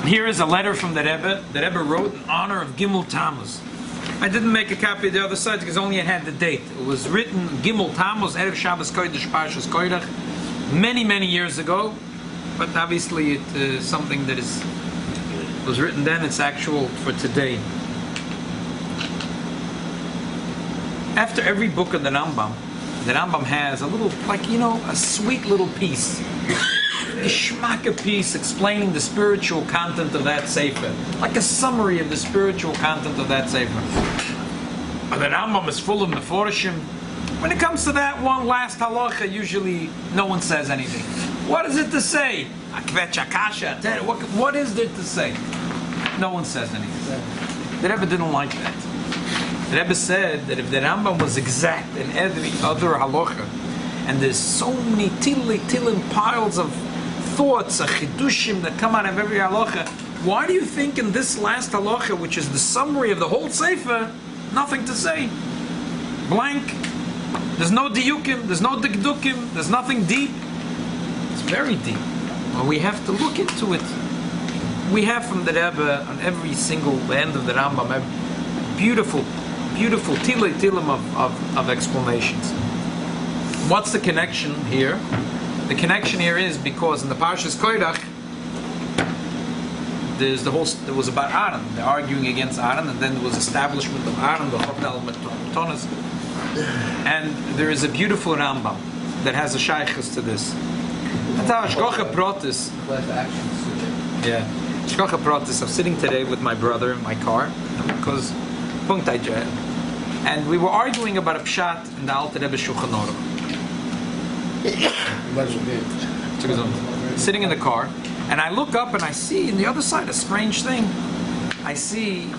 Here is a letter from the Rebbe. The Rebbe wrote in honor of Gimel Tammuz. I didn't make a copy of the other side because only it had the date. It was written Gimel Tammuz, Erev Shabbos Kodesh Parshas Kodesh, many, many years ago. But obviously it is something that was written then. It's actual for today. After every book of the Rambam has a little, like, you know, a sweet little piece. A shmaka piece explaining the spiritual content of that sefer, like a summary of the spiritual content of that sefer. The Rambam is full of meforshim. When it comes to that one last halacha, usually no one says anything. What is it to say? What is there to say? No one says anything. The Rebbe didn't like that. The Rebbe said that if the Rambam was exact in every other halacha, and there's so many tilim piles of thoughts, chidushim that come out of every halacha, why do you think in this last halacha, which is the summary of the whole sefer, nothing to say? Blank. There's no diyukim, there's no dikdukim, there's nothing deep. It's very deep. Well, we have to look into it. We have from the Rebbe on every single end of the Rambam beautiful tilim of explanations. What's the connection here? The connection here is because in the Parshas Kodesh, there was about Aaron. They're arguing against Aaron, and then there was establishment of Aaron, the Hotel Metonas. And there is a beautiful Rambam that has a shaykhus to this. Shkocha Protis. Yeah. Shkocha Protis. I'm sitting today with my brother in my car because and we were arguing about a pshat in the Alter Rebbe Shulchan Aruch. Sitting in the car, and I look up and I see on the other side a strange thing. I see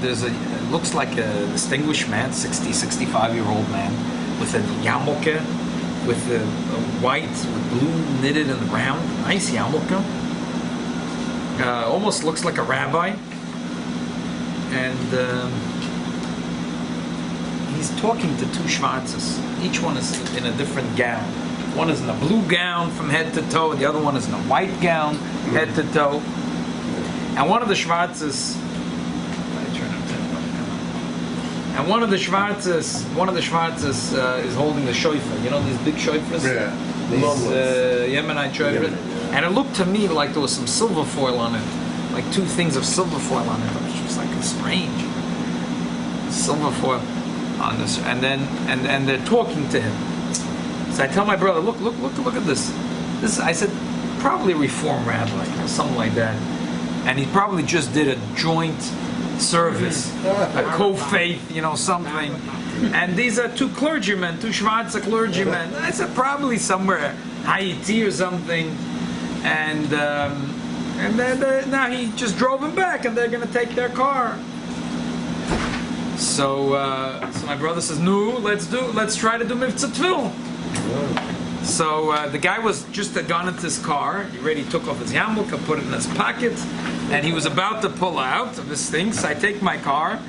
it looks like a distinguished man, 65-year-old man, with a yarmulke, with a white, with blue knitted and round, nice yarmulke. Almost looks like a rabbi, and he's talking to two Schwarzes. Each one is in a different gown. One is in a blue gown from head to toe. The other one is in a white gown, head to toe. And one of the Schwarzes, is holding the shofar. You know these big shofars? Yeah. These Yemenite shofars. And it looked to me like there was some silver foil on it, like two things of silver foil on it. It was just like strange silver foil on this, and then and they're talking to him. So I tell my brother, look at this. This, I said, probably a Reform rabbi or something like that, and he probably just did a joint service, a co-faith, you know, something. And these are two clergymen, two Schwarzer clergymen. I said probably somewhere Haiti or something, and then now he just drove him back, and they're going to take their car. So my brother says, "No, let's try to do mitzvah tefillin." So the guy was just gone into his car. He already took off his yarmulke, put it in his pocket, and he was about to pull out of his thing. So I take my car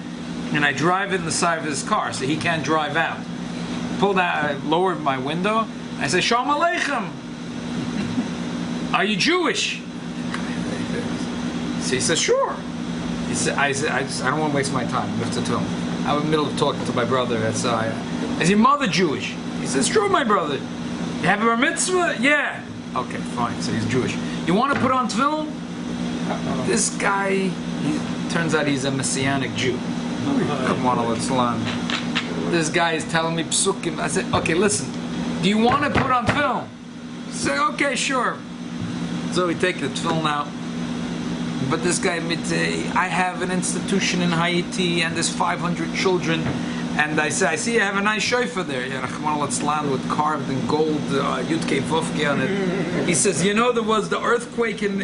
and I drive in the side of his car so he can't drive out. Pulled out, I lowered my window. I say, "Shalom Aleichem. Are you Jewish?" So he says, "Sure." He said, I don't want to waste my time. I was in the middle of talking to my brother. Is your mother Jewish? He says, "True, my brother. You have a bar mitzvah?" "Yeah." "Okay, fine." So he's Jewish. "You want to put on tefillin?" This guy, turns out he's a Messianic Jew. This guy is telling me psukim. I said, "Okay, listen. Do you want to put on tefillin?" He said, "Okay, sure." So we take the tefillin out. But this guy, I have an institution in Haiti, and there's 500 children, and I see you have a nice shofar there, with carved in gold Yudke Vovke on it. He says, "You know, there was the earthquake in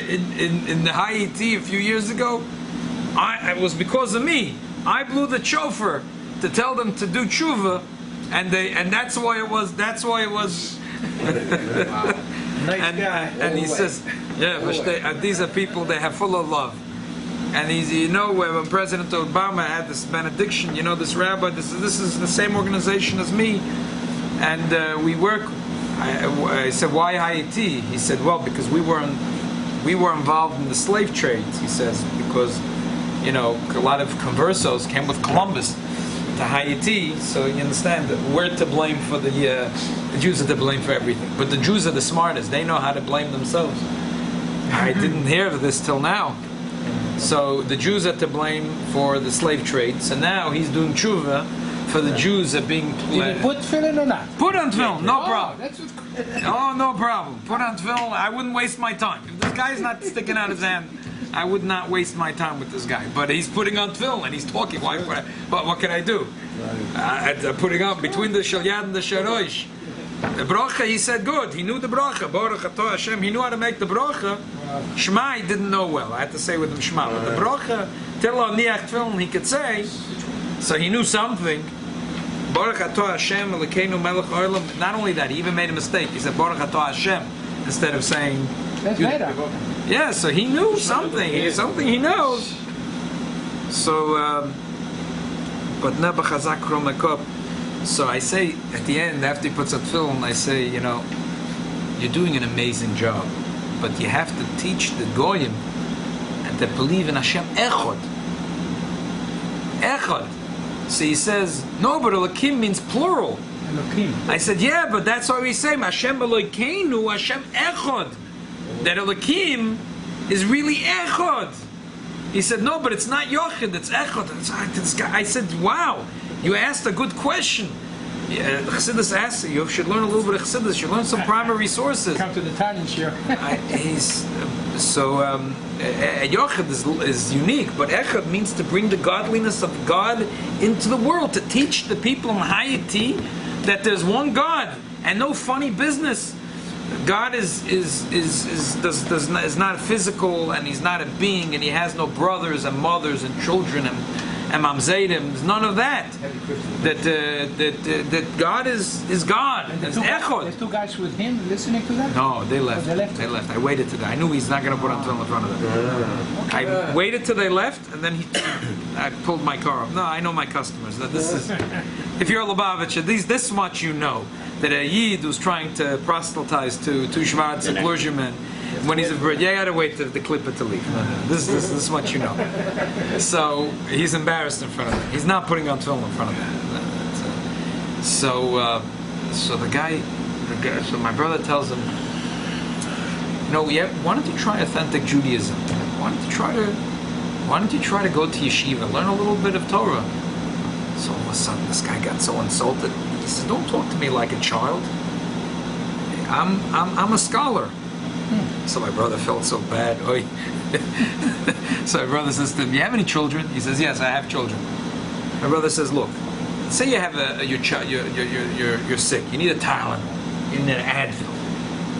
the Haiti a few years ago. It was because of me. I blew the shofar to tell them to do tshuva, and that's why it was." And he says, "Yeah, but these are people, they have full of love." And he's, you know, when President Obama had this benediction, you know, this rabbi, this is the same organization as me, and we work. I said, "Why Haiti?" He said, "Well, because we were we were involved in the slave trades, he says, because, you know, a lot of conversos came with Columbus to Haiti, so you understand that we're to blame for the Jews are to blame for everything. But the Jews are the smartest. They know how to blame themselves. I didn't hear of this till now. So the Jews are to blame for the slave trade. So now he's doing tshuva for the Jews that being... Did he put tefillin or not? Put on tefillin, no problem. That's what... Oh, no problem. Put on tefillin. I wouldn't waste my time. If this guy's not sticking out his hand, I would not waste my time with this guy. But he's putting on tefillin and he's talking. But what can I do? Putting on between the shalyad and the sharosh. The bracha, he said good. He knew the bracha. Baruch atah Hashem. He knew how to make the bracha. Shema, he didn't know well. I had to say with him Shema. But the bracha, Tilo niach tefillin, he could say. So he knew something. Baruch atah Hashem Elokeinu melech haolam. Not only that, he even made a mistake. He said Baruch atah Hashem instead of saying. That's better. Yeah, so he knew something. Something he knows. So, but never chazak kromakop. So I say at the end, after he puts up film, I say, you know, you're doing an amazing job, but you have to teach the goyim and to believe in Hashem echad. Echad. So he says, no, but Elokim means plural. Elokim. I said, yeah, but that's why we say Hashem Elokeinu, Hashem echad. That Elokim is really echad. He said, no, but it's not yochid, it's echad. I said, wow. You asked a good question. Chassidus asked, you should learn a little bit of Chassidus. You should learn some primary sources. Come to the Tanya share. Yochid is unique, but Echad means to bring the godliness of God into the world, to teach the people in Haiti that there's one God and no funny business. God is not physical, and He's not a being, and He has no brothers and mothers and children and mamzedim. There's none of that. That God is God. There's echad. There's two guys with him listening to that? No, they left. Oh, they left. I waited till I knew he's not going to put on film in front of them. Okay. I waited till they left, and then I pulled my car up. No, I know my customers. This is, if you're a Lubavitcher, this much you know. That a Yid who's trying to proselytize to Shvartz, a clergyman, when he's a bird, you gotta wait the clipper to leave. This is what you know. So he's embarrassed in front of them. He's not putting on film in front of them. So the guy, so my brother tells him, you know, why don't you try authentic Judaism? Why don't you try to go to yeshiva, learn a little bit of Torah? So all of a sudden, this guy got so insulted. He said, "Don't talk to me like a child. I'm a scholar." So my brother felt so bad. So my brother says to him, "You have any children?" He says, "Yes, I have children." My brother says, "Look, say you have you're sick. You need a Tylenol. You need an Advil."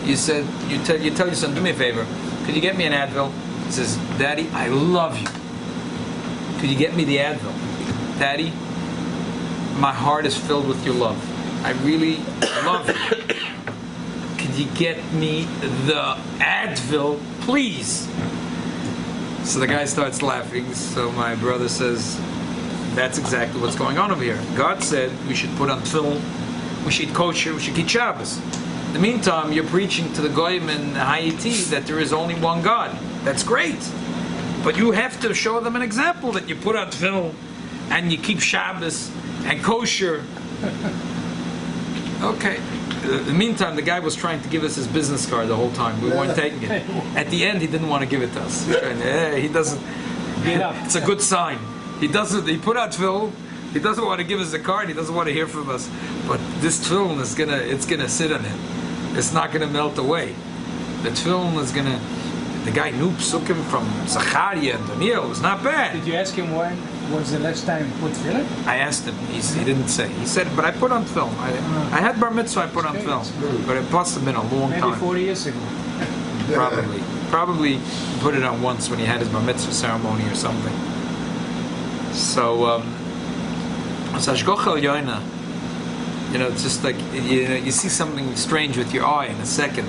You tell your son, "Do me a favor. Could you get me an Advil?" He says, "Daddy, I love you. Could you get me the Advil?" "Daddy, my heart is filled with your love. I really love you. Could you get me the Advil, please?" So the guy starts laughing. So my brother says, "That's exactly what's going on over here. God said we should put on film, we should eat kosher, we should eat Shabbos. In the meantime, you're preaching to the goyim in Haiti that there is only one God. That's great. But you have to show them an example that you put on film and you keep Shabbos and kosher." Okay. In the meantime, the guy was trying to give us his business card the whole time. We weren't taking it. At the end, he didn't want to give it to us. He doesn't. It's a good sign. He doesn't. He put out tefillin. He doesn't want to give us a card. He doesn't want to hear from us. But this tefillin is gonna sit on him. It's not gonna melt away. The tefillin is gonna. The guy knew psukim from Zachariah and Daniel. It was not bad. Did you ask him when was the last time you put tefillin? I asked him. He didn't say. He said, "But I put on film. I had bar mitzvah. I put on film, but it must have been a long time. Maybe 40 years ago. Probably put it on once when he had his bar mitzvah ceremony or something." So, Hashgochel Yoina. You know, it's just like you see something strange with your eye in a second.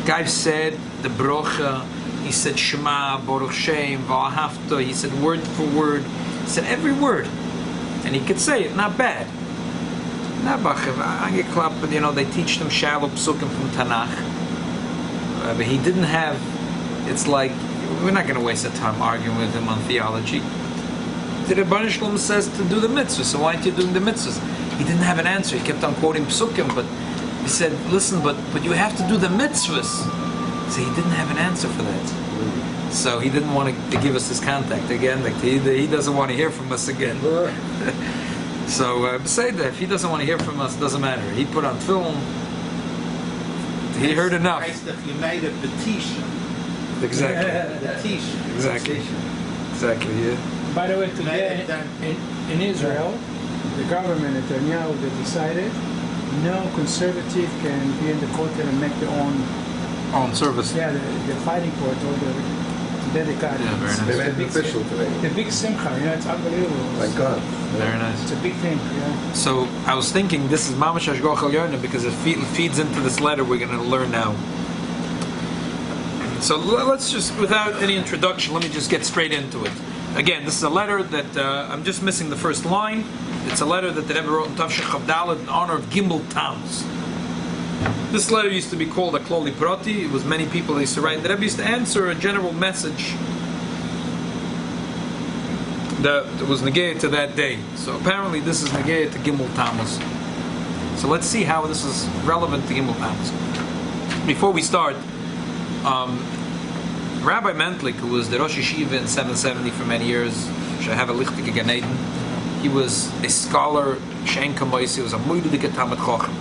Guy said the brocha. He said Shema, Baruch Shem, V'ahavta. He said word for word. He said every word, and he could say it. Not bad. You know, they teach them shallow psukim from Tanakh, but he didn't have It's like, we're not going to waste our time arguing with him on theology. The Rebbeinu Shalom says to do the mitzvahs, so why aren't you doing the mitzvahs? He didn't have an answer. He kept on quoting psukim, but he said, listen, but you have to do the mitzvahs. So he didn't have an answer for that. So he didn't want to give us his contact again. Like he doesn't want to hear from us again. So say that if he doesn't want to hear from us, it doesn't matter. He put on film. He heard enough. If you made a petition. Exactly. Petition. Exactly. Exactly. Yeah. By the way, today in Israel, the government, Netanyahu, they decided no conservative can be in the kotel and make their own service. Yeah, they're fighting for it. All the dedicated. Yeah, very nice. They made it official today. The big simcha, it's unbelievable. Thank God. Very nice. It's a big thing, yeah. So I was thinking this is Mamash Ashgoch Al Yonah because it feeds into this letter we're going to learn now. So let's just, without any introduction, let me just get straight into it. Again, this is a letter that I'm just missing the first line. It's a letter that the Rebbe wrote in Tavshich Chavdalet in honor of Gimel Tammuz. This letter used to be called a Kloli Proti. It was many people that used to write. The Rebbe used to answer a general message that was negated to that day. So apparently this is negated to Gimel Tammuz. So let's see how this is relevant to Gimel Tammuz. Before we start, Rabbi Mentlik, who was the Rosh Yeshiva in 770 for many years, Shehav Lichtige Gan Eden, he was a scholar, Shein Kamoisi, he was a Moedige Talmid Chacham.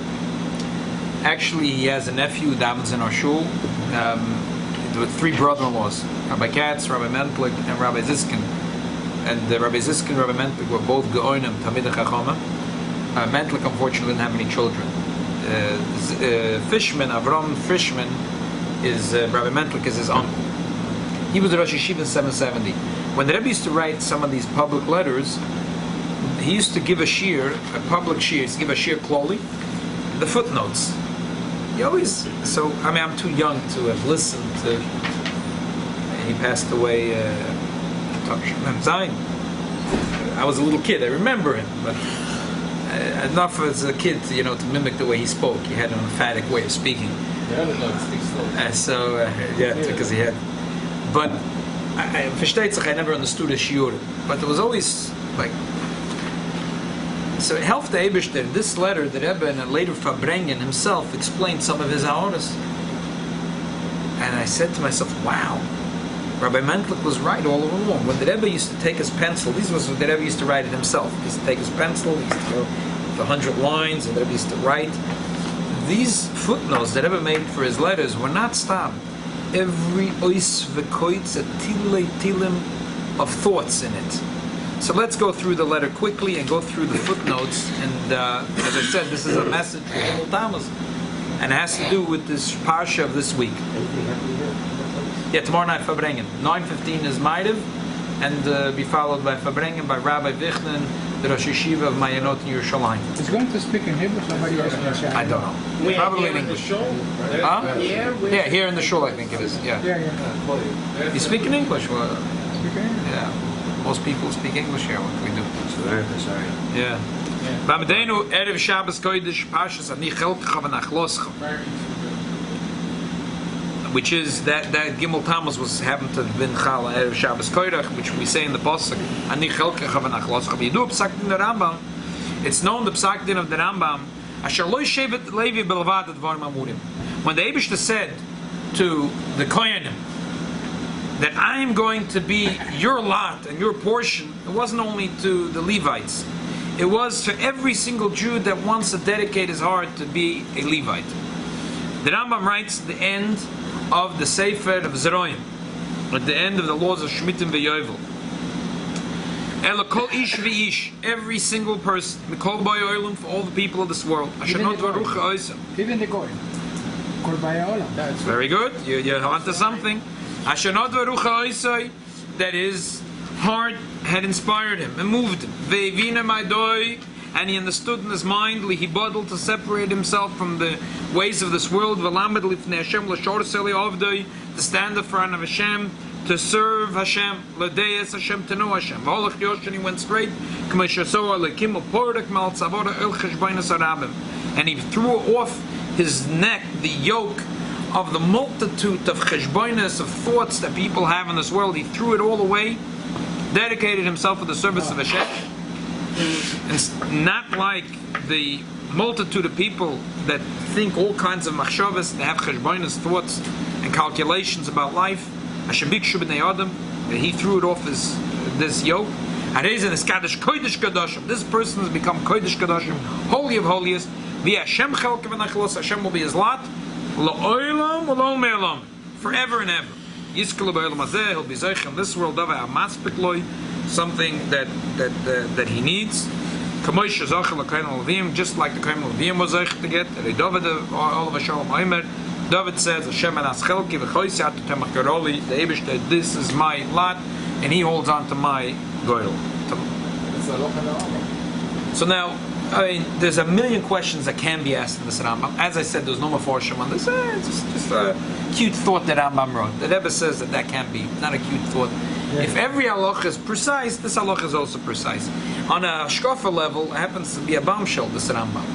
Actually, he has a nephew, Davens in our shul. There were three brother-in-laws, Rabbi Katz, Rabbi Mentlik, and Rabbi Ziskin. And Rabbi Ziskin and Rabbi Mentlik were both Geonim, Talmidei Chachama. Mentlik, unfortunately, didn't have any children. Fishman, Avram Fishman, is Rabbi Mentlik is his uncle. He was the Rosh Yeshiva in 770. When the Rebbe used to write some of these public letters, he used to give a shir, a public shir, he used to give a shir kloli, the footnotes. He always, so, I mean, I'm too young to have listened to, he passed away, I was a little kid, I remember him, but enough as a kid, to mimic the way he spoke. He had an emphatic way of speaking. Because he had. But I never understood a shiur. But it was always like. So it helped the Eibishter. This letter, the Rebbe and later Fabrengen himself explained some of his aoras. And I said to myself, wow, Rabbi Mentlik was right all along. When the Rebbe used to take his pencil, these was the Rebbe used to write it himself. He used to take his pencil, he used to go for 100 lines, and the Rebbe used to write. These footnotes that Rebbe made for his letters were not stopped. Every ois v'koitz a tilim of thoughts in it. So let's go through the letter quickly and go through the footnotes. And as I said, this is a message for Gimel Tammuz, and it has to do with this parsha of this week. Yeah, tomorrow night Fabrengen. 9:15 is Maidev, and be followed by Fabrengen by Rabbi Vichnan, the Rosh Yeshiva of Mayanot in Yerushalayim. He's going to speak in Hebrew, somebody else in Russian. I don't know. Probably in English. Huh? Yeah, here in the shul I think it is. Yeah. You speak in English? Well, Speak in English? yeah. Most people speak English here. What can we do? Sorry. Yeah. B'amidenu erev Shabbos kodesh parshas ani chelkecha v'nachloscha, which is that Gimel Tammuz happened to have been Chal erev Shabbos kodesh, which we say in the pasuk ani chelkecha v'nachloscha. V'yidu psak din the Rambam. It's known the psak din of the Rambam. Asher lo yishevet Levi belvad advarim amurim. When the Eibishter said to the Kohanim that I am going to be your lot and your portion, it wasn't only to the Levites. It was for every single Jew that wants to dedicate his heart to be a Levite. The Rambam writes at the end of the Sefer of Zeroim, at the end of the laws of Shmitim v'Yovel, Ela kol ish v'ish, every single person, Mikol Boy Oilum, for all the people of this world, Even the Goy. Kol Baya Olam. That's very good. You're onto something. That his heart had inspired him and moved him. And he understood in his mind he bodled to separate himself from the ways of this world, to stand in front of Hashem, to serve Hashem, to know Hashem. And he went straight, and he threw off his neck the yoke of the multitude of cheshbonos, of thoughts that people have in this world. He threw it all away, dedicated himself for the service of Hashem. And not like the multitude of people that think all kinds of machshavas, they have cheshbonos, thoughts and calculations about life. Hashem bikshu b'nei adam, that he threw it off this yoke. This person has become kodesh kadashim, holy of holiest. Hashem will be his lot, forever and ever. He'll be zeich in this world, something that he needs. Just like the Kaim Levim was zeich to get. David says, Hashem this is my lot, and he holds on to my goyel. So now, I mean, there's a million questions that can be asked in this Rambam. As I said, there's no maforshim on this. It's just a cute thought that Rambam wrote. The Rebbe says that can be not a cute thought. Yeah. If every halach is precise, this halach is also precise. On a shkofa level, it happens to be a bombshell, this Rambam.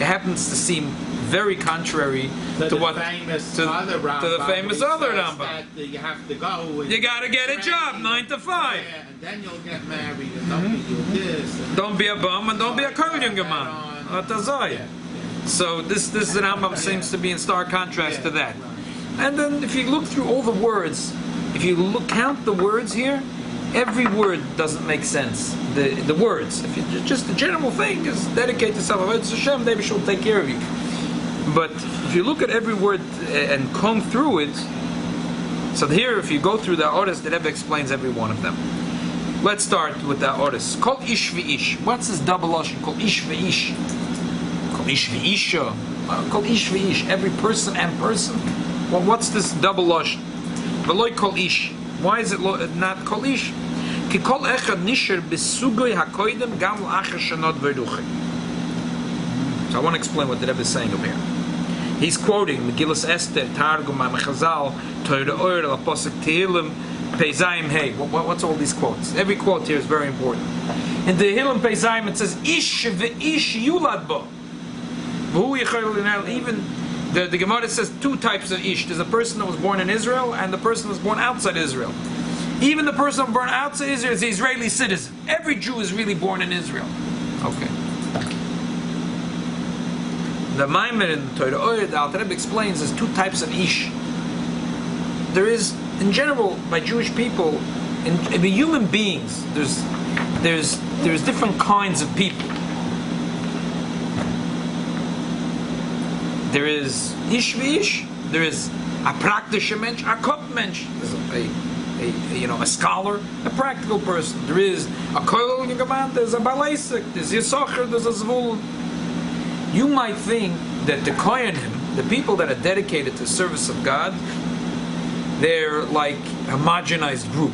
It happens to seem very contrary to what famous to other Rambam, the famous other Rambam. That you have to go. You got to get a job, 9 to 5. Yeah, and then you'll get married, and don't do this. Don't be a bum, and don't be a kohen man. So this Rambam seems to be in stark contrast to that. And then if you look through all the words, if you count the words here, every word doesn't make sense. The words, if you just the general thing is dedicate yourself to Hashem, maybe she'll take care of you. But if you look at every word and comb through it, so here if you go through the orders, the Rebbe explains every one of them. Let's start with the orders. Kol ish v'ish. What's this double lashon? Kol ish v'ish. Kol ish v'isha. Kol ish v'ish. Every person and person. Well, what's this double lashon? V'loi kol ish. Why is it not kol ish? Ki kol echad nisher b'sugoi hakoidem gam l'achar shanot v'eruchim. So I want to explain what the Rebbe is saying over here. He's quoting Megillas Esther, Targum, Mechazal, Torah Oyer, Apostle Tehillim, Peizayim Hey. What's all these quotes? Every quote here is very important. In the Tehillim Peizayim it says, Ish ve'ish yulad bo. Even the Gemara says two types of ish. There's a person that was born in Israel and the person that was born outside Israel. Even the person that was born outside Israel is an Israeli citizen. Every Jew is really born in Israel. Okay. The Maimer in Torah Oyer, the Alter Rebbe explains there's two types of ish. There is, in general, by Jewish people, in human beings, there's different kinds of people. There is ish v'ish. There is a praktische mensch, a kop mensch. There's a scholar, a practical person. There is a koil yagaman. There's a balaisik. There's Yisachar. There's a zvul. You might think that the Kohanim, the people that are dedicated to the service of God, they're like a homogenized group.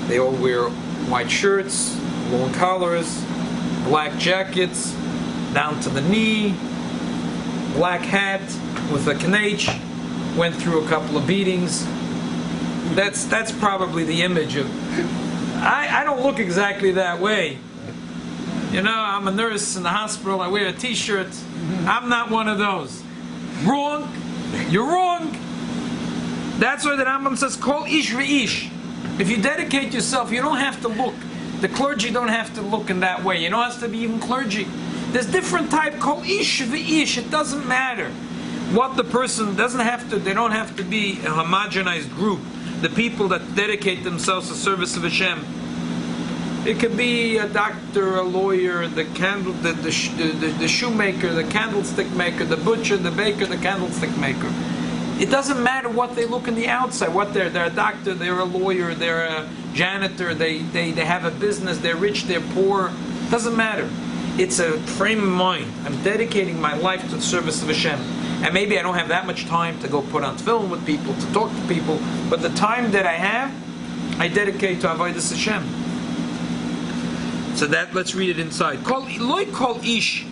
They all wear white shirts, long collars, black jackets, down to the knee, black hat with a knach, went through a couple of beatings. That's probably the image of... I don't look exactly that way. You know, I'm a nurse in the hospital, I wear a t-shirt. I'm not one of those. Wrong. You're wrong. That's why the Rambam says, Kol ish v'ish. If you dedicate yourself, you don't have to look. The clergy don't have to look in that way. You don't have to be even clergy. There's different type, Kol ish v'ish. It doesn't matter what the person, they don't have to be a homogenized group. The people that dedicate themselves to service of Hashem. It could be a doctor, a lawyer, the shoemaker, the candlestick maker, the butcher, the baker, the candlestick maker. It doesn't matter what they look in the outside. What they're a doctor, they're a lawyer, they're a janitor, they have a business, they're rich, they're poor. It doesn't matter. It's a frame of mind. I'm dedicating my life to the service of Hashem. And maybe I don't have that much time to go put on film with people, to talk to people, but the time that I have, I dedicate to Avodas Hashem. So that, let's read it inside. Kol loy kol ish,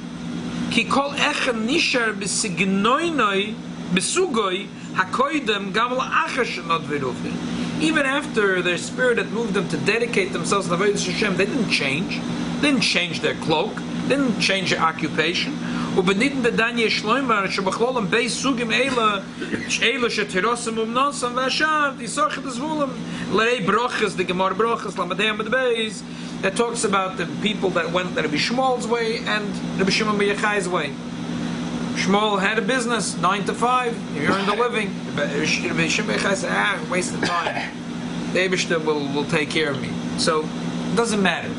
ki kol echem nishar b'signoinoi b'sugoi hakoidem gam la'achar shenot v'rufin. Even after their spirit had moved them to dedicate themselves to Avodas Hashem, they didn't change. They didn't change their cloak. They didn't change their occupation. ובניתן דדניה שלוימר שבכלולם בי סוגים אלה שאלה שתירוסם ומנוסם והשאר תיסוח את הזבולם לרי ברוכס, the Gemara Brochus, Lamadei Amud Beis, that talks about the people that went Rabbi Shmuel's way and Rabbi Shimon Bar Yochai's way. Shmuel had a business, 9 to 5, he earned a living. Rabbi Shimon Bar Yochai said, waste of time. The Eibishter will take care of me. So, it doesn't matter.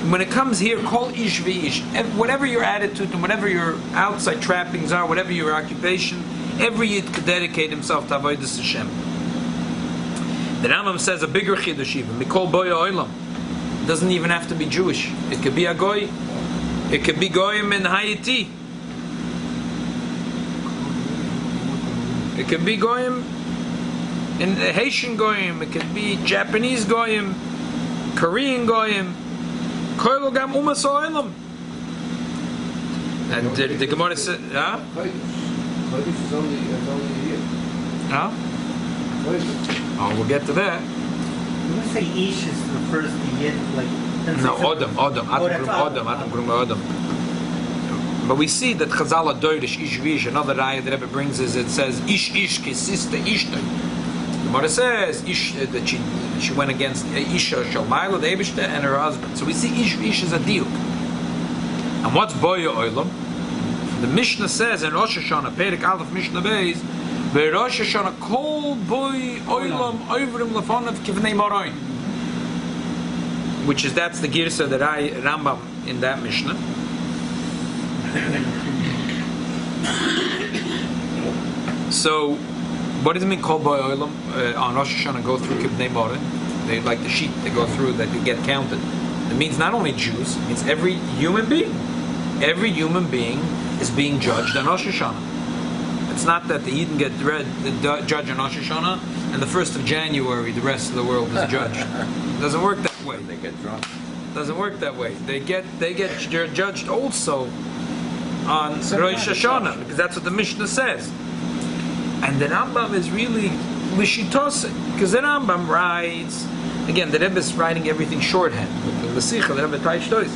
When it comes here, call ish v'ish. Whatever your attitude and whatever your outside trappings are, whatever your occupation, every yid could dedicate himself to Avodas Hashem. The Rambam says a bigger chiddush even. Mikol boya oilam. It doesn't even have to be Jewish. It could be a goy. It could be goyim in Haiti. It could be goyim in Haitian goyim. It could be Japanese goyim, Korean goyim. Koilo gam umas oilam. And the Gemara said, huh? Kodesh is only a year. Huh? Oh, we'll get to that. You would say ish is the first yid, like... No, Adam. But we see that Chazal Adoyrish, Ish Vish, another ayah that Rebbe brings is, it says, Ish ke sister Ishta. The Gemara says, Ish, that she went against Isha Shalmaila, the Eibishter, and her husband. So we see Ish Vish is a diuk. And what's Boya Oilam? The Mishnah says in Rosh Hashanah, Perek Aleph Mishnah Beis, Rosh Hashanah Kol Boy Oilam Oivrim Lefonav Kivnei Moroin, which is that's the girsa that Rambam in that Mishnah. So, what does it mean Kol Boy Oilam on Rosh Hashanah go through Kivnei Moroin? They like the sheep they go through that they get counted. It means not only Jews, it means every human being. Every human being is being judged on Rosh Hashanah. It's not that the Eden get judged on Rosh Hashanah and the 1st of January the rest of the world is judged. It doesn't work that way. They get drunk. It doesn't work that way. They get judged also on Rosh Hashanah because that's what the Mishnah says. And the Rambam is really Lishitose because the Rambam writes again. The Rebbe is writing everything shorthand. The Sikha, the Rebbe Taishtois.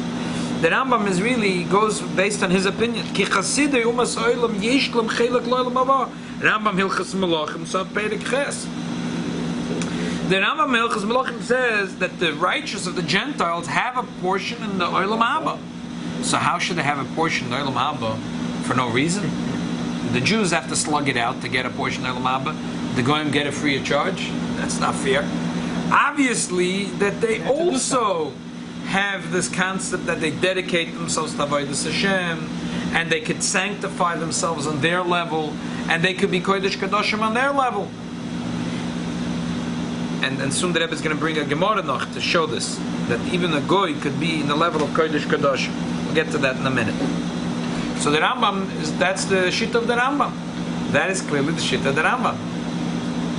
The Rambam is really goes based on his opinion. Ki chasidei umas oilam yesh lem chelak lo'olam haba. Rambam Hilchas Melachim Sav Perek Ches. The Rambam Hilchas Melachim says that the righteous of the Gentiles have a portion in the oilam haba. So how should they have a portion in the oilam haba for no reason? The Jews have to slug it out to get a portion in the oilam haba. The Goyim get it free of charge. That's not fair. Obviously, that they also have this concept that they dedicate themselves to Avodas Hashem, and they could sanctify themselves on their level, and they could be Kodesh Kadoshim on their level. And soon the Rebbe is going to bring a Gemara noch to show this, that even a Goy could be in the level of Kodesh Kadoshim. We'll get to that in a minute. So the Rambam, that's the shit of the Rambam. That is clearly the shit of the Rambam.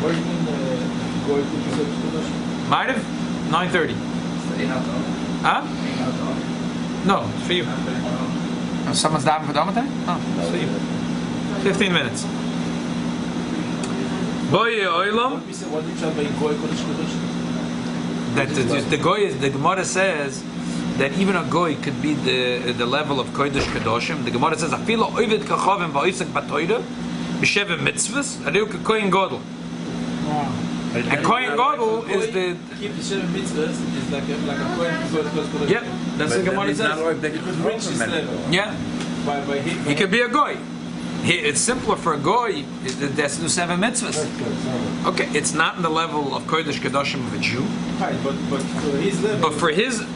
What do you mean, Goy Kodesh Kadoshim? Might have 9:30. Huh? No, it's for you. Oh, someone's diving for Domatay? Oh, it's for you. 15 minutes. Boy Oilam. That the Goy is, the Gemara says that even a Goy could be the level of Kodesh Kadoshim. The Gemara says, Afilo oivet kachavim va'oisek batoida b'shevim mitzvahs ariu kekoyin godel. And Kohen Gadol is the... Keep the 7 mitzvahs is like a Kohen. Yeah, that's what Gemara says. Yeah. He could be a Goy. It's simpler for a Goy that's to do 7 mitzvahs. Okay, it's not in the level of Kodesh Kadoshim of a Jew. Right, but for his level...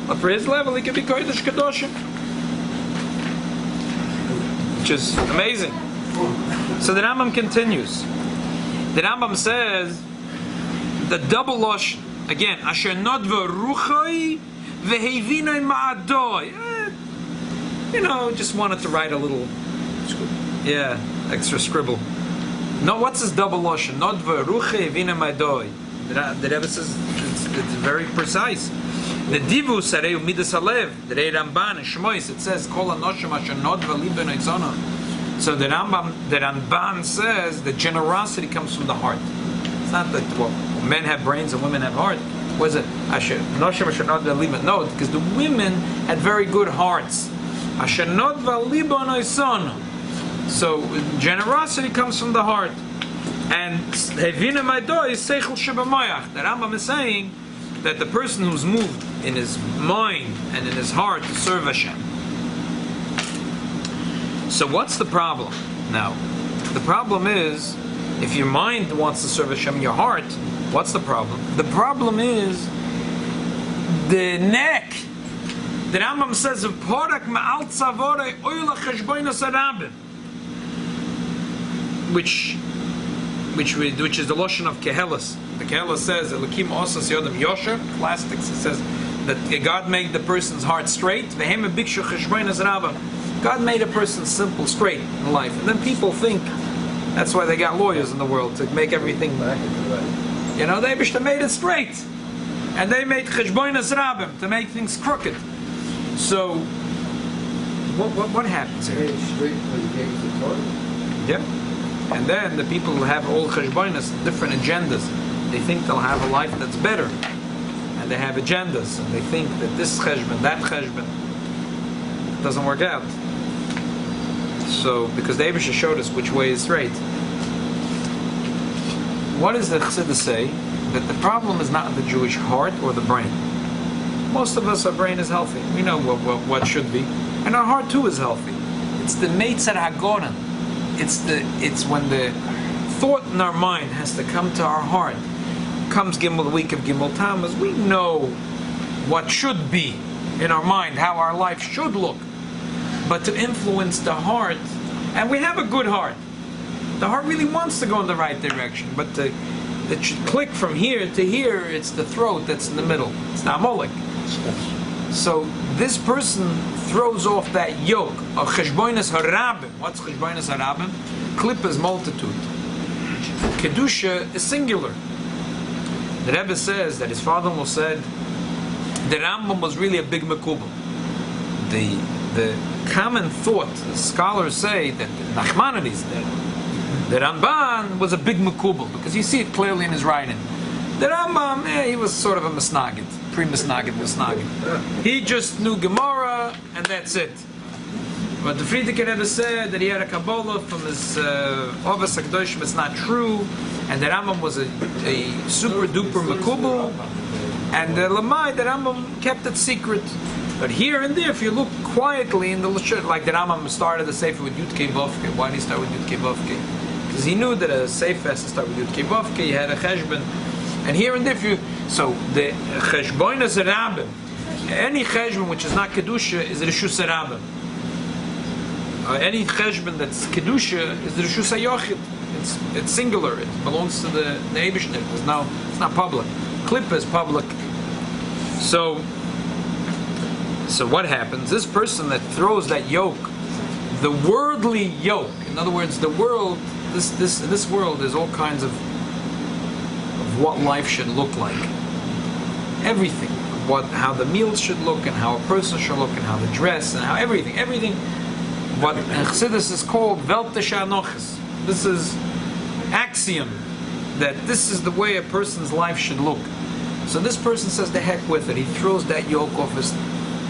But for his level, he could be Kodesh Kadoshim. Which is amazing. So the Rambam continues. The Rambam says... The double losh again. Asher nodva ruchoi vehevinoi ma'adoi. Just wanted to write a little, extra scribble. No, what's this double losh? Nodva ruchoi vehevinoi ma'adoi. The Rebbe says it's very precise. The divu sareu midas halev. The Rei Ramban and Shmois it says kol anoshim asher nodva liben oitzona. So the Ramban says the generosity comes from the heart. It's not that men have brains and women have heart. Was it? No, because the women had very good hearts. Asher nodva libo noisonu. So generosity comes from the heart. And Hevina Maido is Seichel Shebamayach. The Rambam is saying that the person who's moved in his mind and in his heart to serve Hashem. So what's the problem? Now, the problem is, if your mind wants to serve Hashem, your heart, what's the problem? The problem is the neck. The Rambam says, "Porak ma'al tzavore oila cheshbonos harabim," which is the lotion of Kehelas. The Kehelas says, "Elokim osas yodam yosher." Plastics. It says that God made the person's heart straight. V'hem bikshu cheshbonos harabim. God made a person simple, straight in life, and then people think that's why they got lawyers in the world to make everything. You know, they made it straight, and they made cheshbonos harabim to make things crooked. So, what happens here? Yeah. And then the people who have all cheshbonos, different agendas, they think they'll have a life that's better. And they have agendas, and they think that this cheshbon, that cheshbon, doesn't work out. So, because the Eibusha showed us which way is straight. What does the Chassidus say? That the problem is not in the Jewish heart or the brain. Most of us, our brain is healthy. We know what should be. And our heart too is healthy. It's the Meitzar HaGoren. It's when the thought in our mind has to come to our heart. Comes the week of Gimel Tammuz, we know what should be in our mind, how our life should look. But to influence the heart, and we have a good heart. The heart really wants to go in the right direction, but it should click from here to here. It's the throat that's in the middle. It's the Amalek. So this person throws off that yoke of cheshbonos harabim. What's cheshbonos harabim? Klippa is multitude. Kedusha is singular. The Rebbe says that his father-in-law said the Rambam was really a big mekubal. The common thought, scholars say that Nachmanides, the Ramban was a big mekubal because you see it clearly in his writing. The Rambam, he was sort of a misnagid, pre-misnagid. He just knew Gemara and that's it. But the Frierdiker Rebbe said that he had a Kabbalah from his Ovas HaKadoshim. It's not true. And the Rambam was a super duper mekubal. And the Lamai, the Rambam kept it secret. But here and there, if you look quietly in the Lashon, like the Rambam started the Sefer with Yud Kei Vavke. Why did he start with Yud Kei Vavke? Because he knew that a Sefer has to start with Yud Kei Vavke. He had a Cheshbon. And here and there, so the Cheshbonos harabim, any Cheshbon which is not Kedusha is Rishus harabim. Any Cheshbon that's Kedusha is the Rishus HaYochid. It's singular. It belongs to the Eibishter. It's not public. Klippa is public. So what happens? This person that throws that yoke, the worldly yoke. In other words, the world. This world there's all kinds of what life should look like. Everything. How the meals should look, and how a person should look, and how the dress, and how everything. What in Chassidus is called Welt des Anochis. This is axiom that this is the way a person's life should look. So this person says, "The heck with it." He throws that yoke off his.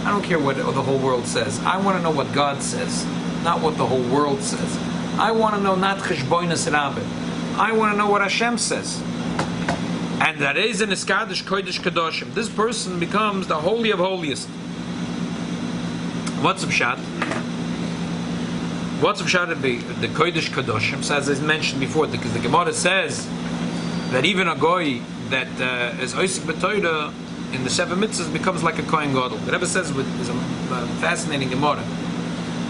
I don't care what the whole world says. I want to know what God says, not what the whole world says. I want to know not cheshbonos harabim. I want to know what Hashem says. And that is in Iskadish Kodesh Kadoshim. This person becomes the holy of holiest. What's the pshat? What's the pshat of the Kodesh Kadoshim? So as I mentioned before, because the Gemara says that even a goy that is oisik b'toira in the Seven Mitzvahs becomes like a Kohen Gadol. The Rebbe says is a fascinating Gemara.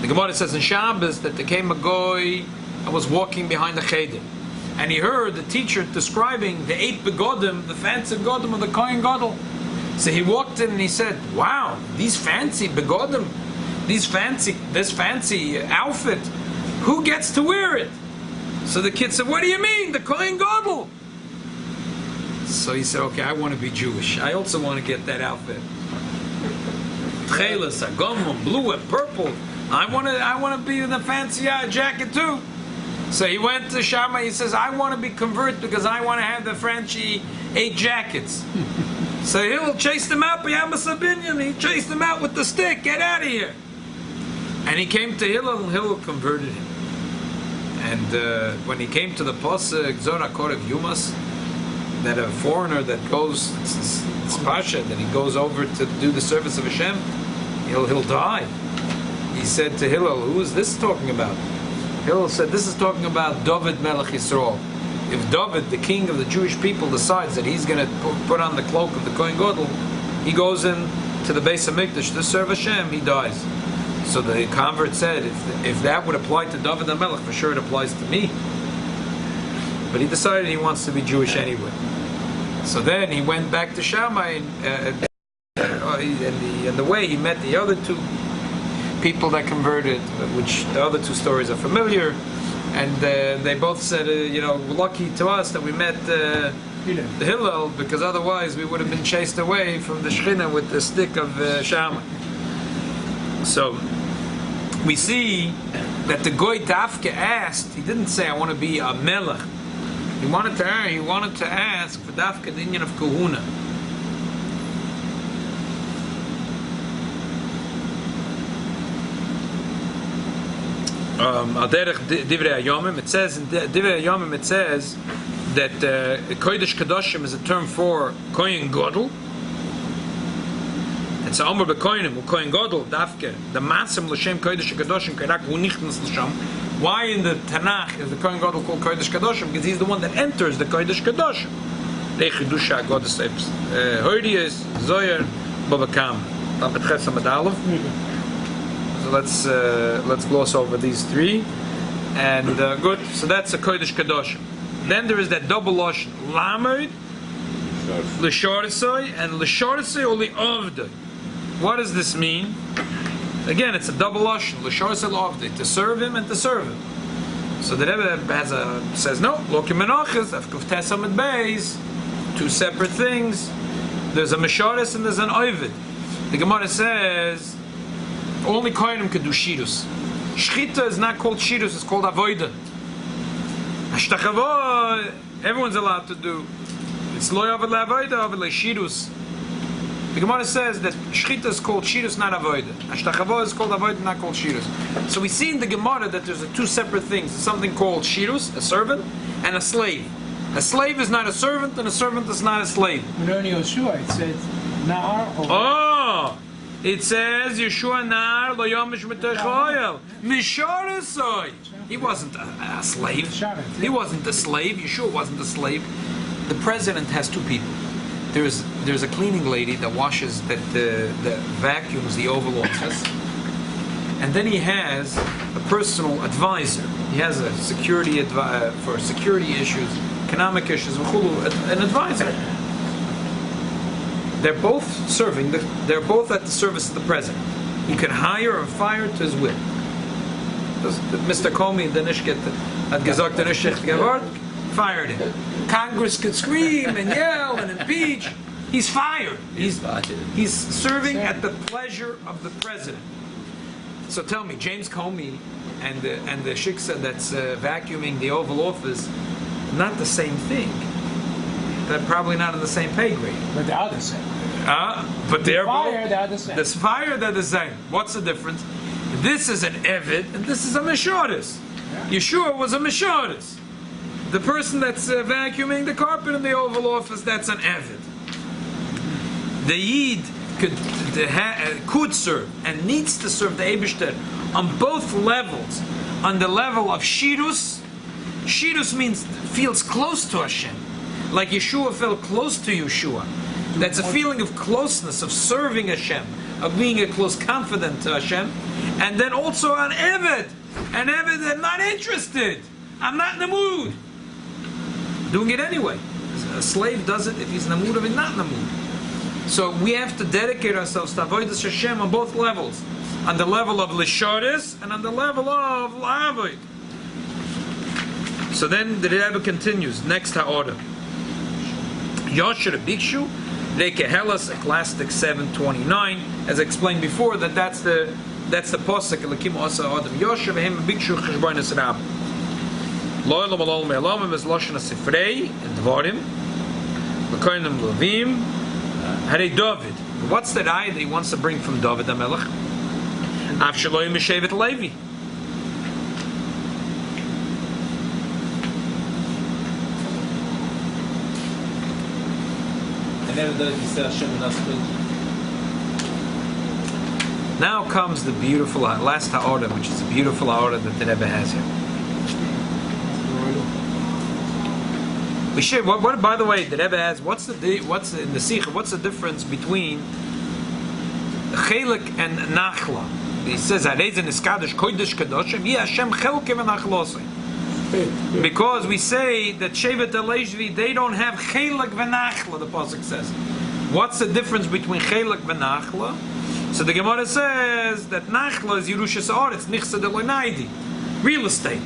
The Gemara says in Shabbos that there came a goy and was walking behind the cheder, and he heard the teacher describing the 8 begodim, the fancy begodim of the Kohen Gadol. So he walked in and he said, "Wow, these fancy begodim, this fancy outfit, who gets to wear it?" So the kid said, "What do you mean, the Kohen Gadol?" So he said, "Okay, I want to be Jewish. I also want to get that outfit. Chelas, agomim, blue and purple. I want to be in the fancy jacket too." So he went to Shammai. He says, "I want to be converted because I want to have the fancy 8 jackets." So he'll chase them out. He chased them out with the stick. Get out of here. And he came to Hillel, and Hillel converted him. And when he came to the Pasuk, Zora Korev Yumas, that a foreigner that goes, it's Pasha, that he goes over to do the service of Hashem, he'll die. He said to Hillel, who is this talking about? Hillel said, this is talking about David Melech Yisrael. If David, the king of the Jewish people, decides that he's going to put on the cloak of the Kohen Gadol, he goes in to the Beis HaMikdash to serve Hashem, he dies. So the convert said, if that would apply to David the Melech, for sure it applies to me. But he decided he wants to be Jewish anyway. So then he went back to Shammai, and the way he met the other two people that converted, which the other two stories are familiar, and they both said, lucky to us that we met the Hillel, because otherwise we would have been chased away from the Shekhinah with the stick of Shammai. So we see that the Goy Dafke asked, he didn't say, I want to be a Melech. He wanted to ask for Dafke the Inyan of Kahuna. Divrei Hayomim, it says in Divrei Hayomim, it says that Kodesh Kadoshim is a term for Kohen Gadol. It's a Omer Bekoinim, Kohen Gadol, Dafke, the Masim L'Shem Kodesh Kadoshim, Kairak Unichtnas L'Shem. Why in the Tanakh is the Kohen Gadol called Kodesh Kadoshim? Because he's the one that enters the Kodesh Kadoshim. Lechidusha Godes Hoydius, Zoyer, Babakam. Lapet Chesam Adalov. So let's gloss over these three, and good. So that's a Kodesh Kadoshim. Then there is that double lashon Lamed, L'Sharisai, and L'Sharisai or L'Avdai. What does this mean? Again, it's a double lashon L'Sharisai L'Avdai, to serve him and to serve him. So the Rebbe says no. Lokim Menachas Afkuf Tesamid Beis, two separate things. There's a Mesharis and there's an Ovid. The Gemara says only Kohanim can do Shirus. Shchita is not called Shirus, it's called Avoida. Ashtachavo, everyone's allowed to do. It's Lo Yavad LeAvoida, Avad LeShirus. The Gemara says that Shchita is called Shirus, not Avoida. Ashtachavo is called Avoida, not called Shirus. So we see in the Gemara that there's two separate things. There's something called Shirus, a servant, and a slave. A slave is not a servant, and a servant is not a slave. But in Yeshua it says Na'ar. Oh! It says Yeshua Nar Lo Yomish Mitechoyel Misharisoi. He wasn't a slave. He wasn't a slave. Yeshua wasn't a slave. The president has two people. There's a cleaning lady that washes, that vacuums the Oval Office, and then he has a personal advisor. He has a security for security issues, economic issues, an advisor. They're both serving. They're both at the service of the president. He can hire or fire to his will. Mr. Comey, the Nishket, had gesagt, the Nishket geword, fired him. Congress could scream and yell and impeach. He's fired. He's serving at the pleasure of the president. So tell me, James Comey and the shiksa that's vacuuming the Oval Office, not the same thing. They're probably not on the same pay grade. But they are the same. But they're fire, they are the same. The fire, they're the same. What's the difference? This is an Evid, and this is a Mesharis. Yeah. Yeshua was a Mesharis. The person that's vacuuming the carpet in the Oval Office, that's an Evid. The Yid could serve and needs to serve the Eibishter on both levels. On the level of Shirus, Shirus means feels close to Hashem. Like Yeshua felt close to Yeshua. That's a feeling of closeness, of serving Hashem, of being a close confidant to Hashem. And then also an Eved. An Eved, I'm not interested. I'm not in the mood. Doing it anyway. A slave does it if he's in the mood or he's not in the mood. So we have to dedicate ourselves to Avodas Hashem on both levels. On the level of Lisharis and on the level of La'avoid. So then the Rebbe continues, next ha'orah. Yosher Bikshu, Reike Helas, Ecclesiastic 7:29, as I explained before, that's the posuk Elakim Asa Adam Yosher Vehem Bikshu Cheshbonis Rab. Lo Elam Alol Me'elamim is Lashon HaSifrei and Dvarim, L'Koinim Levim, Harei David. What's the ayah that he wants to bring from David HaMelech? Avshalom Meshevet Levi. I never did it, you say Hashem in us. Now comes the beautiful last ha'orah, which is a beautiful ha'orah that the Rebbe has here. We should. What? By the way, the Rebbe has. What's in the Sikha? What's the difference between Chelik and Nachla? He says, "Arezen iskadish kodesh kadoshim yi Hashem chelkim v'nachlosei." Because we say that Shevet Levi they don't have Chelik v'Nachla. The pasuk says. What's the difference between Chelik v'Nachla? So the Gemara says that Nachla is Yerushas Haaretz, Nichsa Delonaidi, real estate.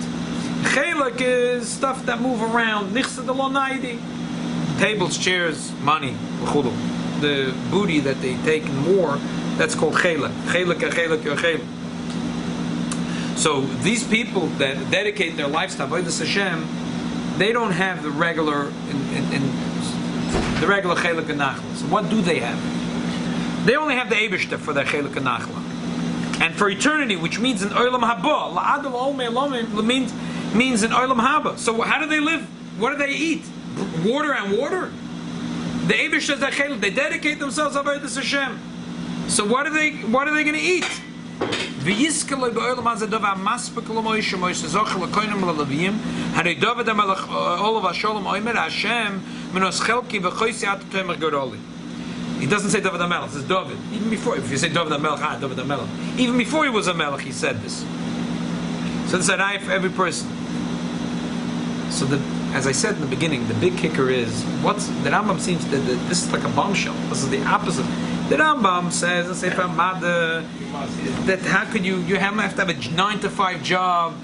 Chelak is stuff that move around, Nichsa Delonaidi, tables, chairs, money, the booty that they take in war, that's called Chelak. Chelak. So these people that dedicate their lives to Avodas Hashem, they don't have the regular Chelak and Nachla. So what do they have? They only have the Eibishter for their Chelik and Nachla. And for eternity, which means in Olam Haba, La'adam Olmei Lomim means in Olam Haba. So how do they live? What do they eat? Water and water? The Eibishter is their Chelik. They dedicate themselves to Avodas Hashem. So what are they going to eat? V'yiskeloi ba'olam hazadav ha'maspek l'moishe moishe zochel l'koinim l'leviyim harei David HaMelech olav ha'sholom oimer Hashem menos chelki v'choisi atotomer goroli. He doesn't say David HaMelech, it says David. Even before, if you say David HaMelech, David HaMelech. Even before he was a Melech, he said this. So it's an eye for every person. So as I said in the beginning, the big kicker is, the Rambam seems that this is like a bombshell. This is the opposite. The Rambam says, let's say that how could you have to have a 9-to-5 job.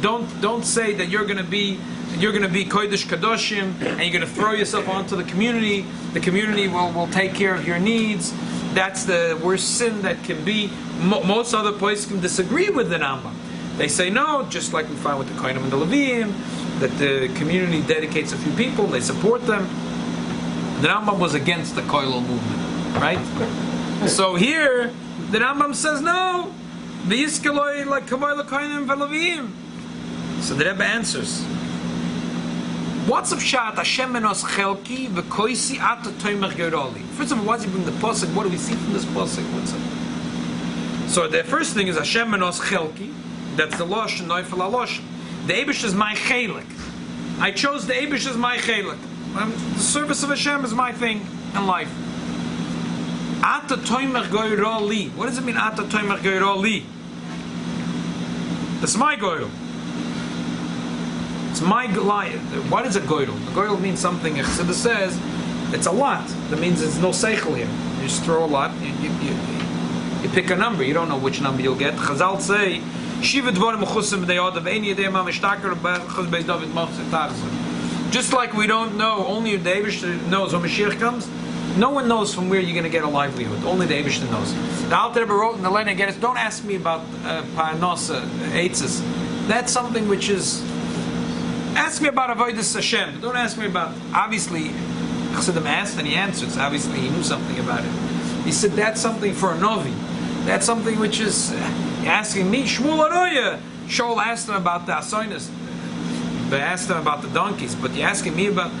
Don't say that you're going to be Kodesh Kadoshim and you're going to throw yourself onto the community. The community will take care of your needs. That's the worst sin that can be. Most other places can disagree with the Rambam. They say no, just like we find with the Kohanim and the Leviim, that the community dedicates a few people, they support them. The Rambam was against the Koilel movement, right? So here, the Rambam says no, the Yiskeloi like Kavai Kohanim Leviim. So the Rebbe answers, what's up Shat Hashem menos chelki v'koisi ata toimer geroli? First of all, why does he bring the pasuk? What do we see from this pasuk? What's it? So the first thing is Hashem menos chelki. That's the lashon noifel lashon. The Eibush is my chelik. I chose the Eibush as my chelik. The service of Hashem is my thing in life. Ata toimer geroli. What does it mean? Ata toimer geroli. That's my goyel. It's my Goliath. What is a goydel? A goydel means something. Chassidus says it's a lot. That means there's no seichel here. You just throw a lot. You pick a number. You don't know which number you'll get. Chazal say, just like we don't know, only the Eibush knows when Mashiach comes. No one knows from where you're going to get a livelihood. Only the Eibush knows. The Alter Rebbe wrote in the letter, don't ask me about parnasa, eitzes. That's something which is. Ask me about Avodas Hashem. Don't ask me about. Obviously, Chassidim asked and he answered. So obviously, he knew something about it. He said that's something for a novi. That's something which is asking me. Shmuel Aroya. Shaul asked him about the asoinas. They asked him about the donkeys, but you're asking me about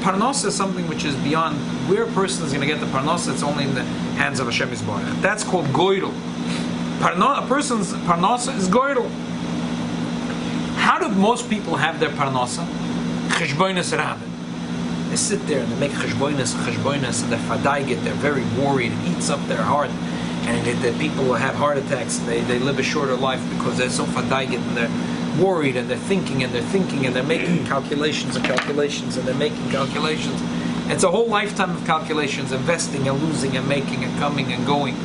parnasa. Is something which is beyond where a person is going to get the parnasa. It's only in the hands of Hashem Yisborach. That's called goydel. A person's parnasa is goydel. How do most people have their parnasa? Cheshboinus rabin. They sit there and they make cheshboinus, and they're fadaigit, they're very worried, it eats up their heart. And the people have heart attacks, and they live a shorter life because they're so fadaigit and they're worried and they're thinking and they're making calculations and they're making calculations. It's a whole lifetime of calculations, investing and losing and making and coming and going.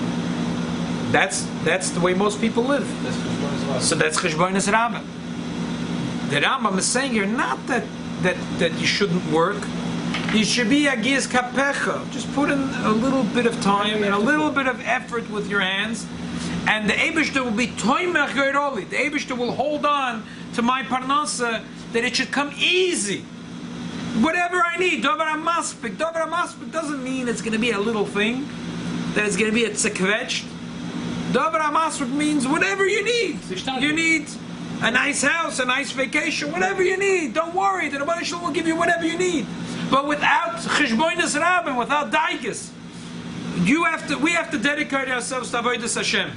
That's the way most people live. So that's cheshboinus rabin. The Rambam is saying here not that you shouldn't work. You should be agis kapecha. Just put in a little bit of time and a little bit of effort with your hands, and the Eibishter will be toimer geroli. The Eibishter will hold on to my parnasa that it should come easy. Whatever I need, dover amaspik. Dover amaspik doesn't mean it's going to be a little thing. That it's going to be a tzekvetch. Davar HaMasrut means whatever you need. You need a nice house, a nice vacation, whatever you need. Don't worry, the Rebbeinu Shalom will give you whatever you need. But without Cheshbonis Rabbin, without Daigas, we have to dedicate ourselves to Avodas Hashem.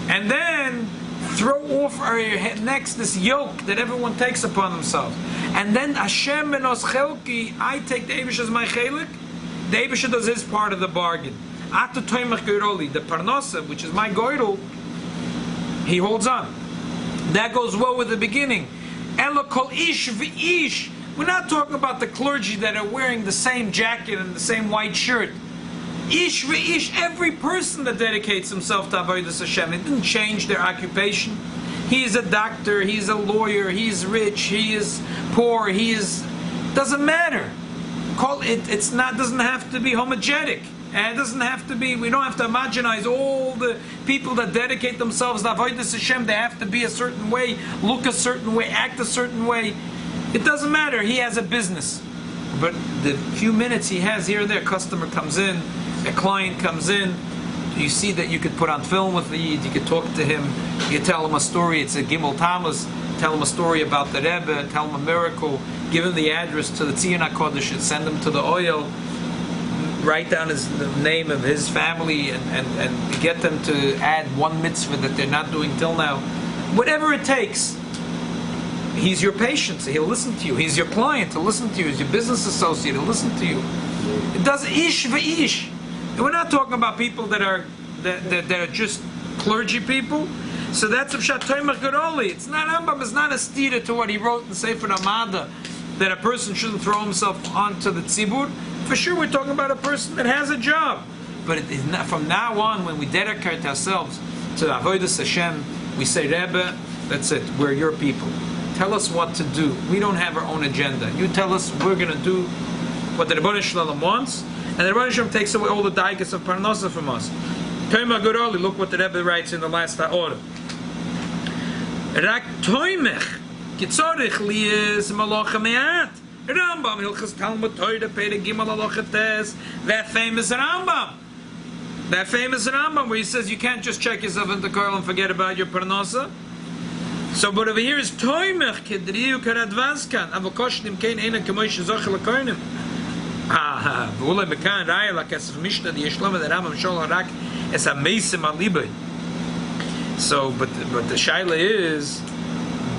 And then throw off our necks this yoke that everyone takes upon themselves. And then Hashem benos chelki, I take the Eibush as my chelik, the Eibush does his part of the bargain. Atu toimach goyroli, the parnasa, which is my goyrol, he holds on. That goes well with the beginning. Elo kol ish v'ish. We're not talking about the clergy that are wearing the same jacket and the same white shirt. Ish v'ish, every person that dedicates himself to Avodas Hashem, it didn't change their occupation. He is a doctor, he's a lawyer, he's rich, he is poor, doesn't matter. Doesn't have to be homogenic. And it doesn't have to be, we don't have to homogenize all the people that dedicate themselves to Avodas Hashem. They have to be a certain way, look a certain way, act a certain way. It doesn't matter, he has a business. But the few minutes he has here and there, a customer comes in, a client comes in, you see that you could put on film with the Yid, you could talk to him, you tell him a story, it's a Gimel Tammuz, tell him a story about the Rebbe, tell him a miracle, give him the address to the Tzion HaKodesh, and send him to the oil, write down the name of his family, and get them to add one mitzvah that they're not doing till now. Whatever it takes. He's your patient, so he'll listen to you. He's your client, he'll listen to you. He's your business associate, he'll listen to you. It does ish v'ish. And we're not talking about people that are just clergy people. So that's a Pshat Toimach Gedoli. It's not Rambam, it's not a stira to what he wrote in Sefer Amada, that a person shouldn't throw himself onto the tzibur. For sure we're talking about a person that has a job. But it is not, from now on, when we dedicate ourselves to Avodas Hashem, we say, Rebbe, that's it, we're your people. Tell us what to do. We don't have our own agenda. You tell us we're going to do what the Rebbeinu Shalom wants, and the Rebbeinu Shalom takes away all the daigas of parnasa from us. Toimach Gedoli, look what the Rebbe writes in the last order. Rak toimech kitzorich liyes malacha me'at. Rambam Hilchas Talmud Torah Perek Gimel Halacha Tes. That famous Rambam. That famous Rambam where he says you can't just check yourself into coil and forget about your parnasa. So, but over here is Toimech Kedriu Karadvaskan Avokoshnim Kain Eina Kemoish Zochel Koinim. V'ulay Mekan Raya Lakesef Mishnah the Yeshlom the Rambam Shol Harak Es HaMeisim Alibay. So, but the shaila is,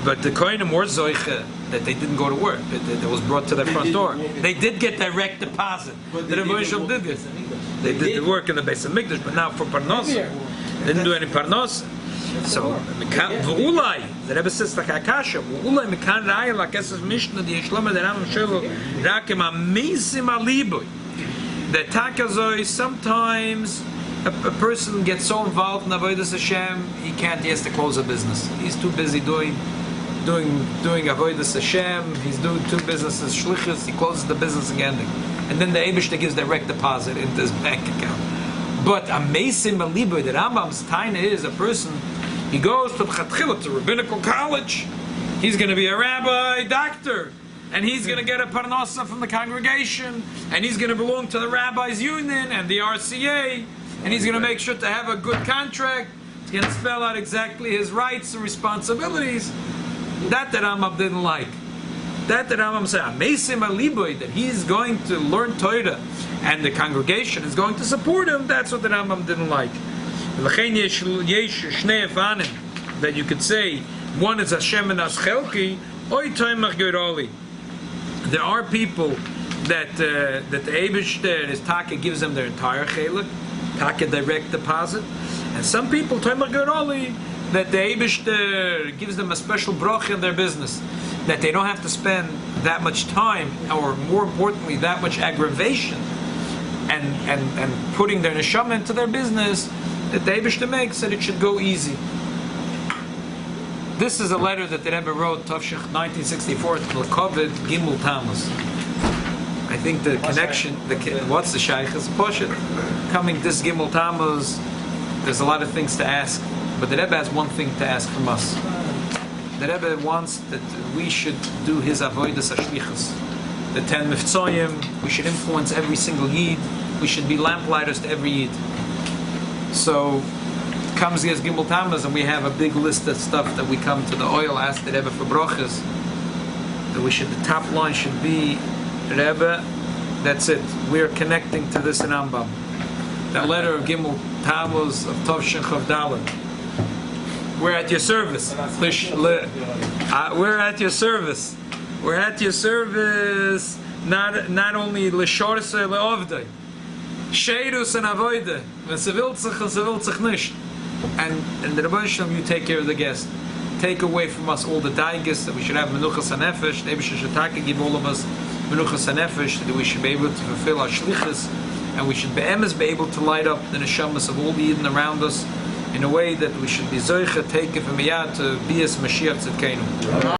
but the Koinim were Zoiche that they didn't go to work. That was brought to their front door. They did get direct deposit. The Rebbeinu did this. They did the work in the Beis HaMikdash, but now for Parnos, they didn't do any Parnos. So, V'ulay, the Rebbe says like Akasha, V'ulay Mekan Raya Lakesef Mishnah the Yeshlom the Rambam Shol Rakim HaMeisim Aliboy. The Takazoi, sometimes a person gets so involved in Avodas Hashem, he has to close a business. He's too busy doing Avodas Hashem, he's doing two businesses, Shlichus, he closes the business again. And then the Eibishter gives direct deposit into his bank account. But a Meisim Aliboy, the Rambam's taina is a person, he goes to Chatchila, to rabbinical college, he's going to be a rabbi, doctor, and he's going to get a parnasa from the congregation, and he's going to belong to the Rabbis Union and the RCA, and he's going to make sure to have a good contract, he's going to spell out exactly his rights and responsibilities. That the Rambam didn't like. That the Rambam said, Meisim Aliboy, that he's going to learn Torah, and the congregation is going to support him. That's what the Rambam didn't like. That you could say, one is Hashem and Aschelki, Oy Toimach Geroli. There are people that the Eibishter, his Taka, gives them their entire chelik, Taka direct deposit, and some people Toimach Geroli, that the Eibishter gives them a special bracha in their business, that they don't have to spend that much time, or more importantly, that much aggravation, and putting their neshama into their business, that the Eibishter makes, that it should go easy. This is a letter that the Rebbe wrote, Tavshich 1964, to Kovid Gimel Tammuz. I think the connection, what's the Shaykh? It's Poshet. Coming this Gimel Tammuz, there's a lot of things to ask, but the Rebbe has one thing to ask from us. The Rebbe wants that we should do his avodas hashlichus, the 10 miftzoyim. We should influence every single yid. We should be lamplighters to every yid. So, comes as Gimel Tammuz, and we have a big list of stuff that we come to the oil, ask the Rebbe for brachas, that we should, the top line should be, Rebbe, that's it. We are connecting to this in Ambam. That letter of Gimel Tammuz of Tov Shin Chav Dalet. We're at your service. We're at your service. We're at your service. Not only l'shorse le'ovdei, sheirus and avoide. When se will sich nicht. And the Rebbe Shalom, you take care of the guest. Take away from us all the daigas, that we should have menuchas hanefesh. The Eibusher should give all of us menuchas hanefesh, that we should be able to fulfill our shlichus, and we should be able to light up the neshamas of all the Yidden around us in a way that we should be zoicha, take it from miyad to be as Mashiach Tzidkeinu.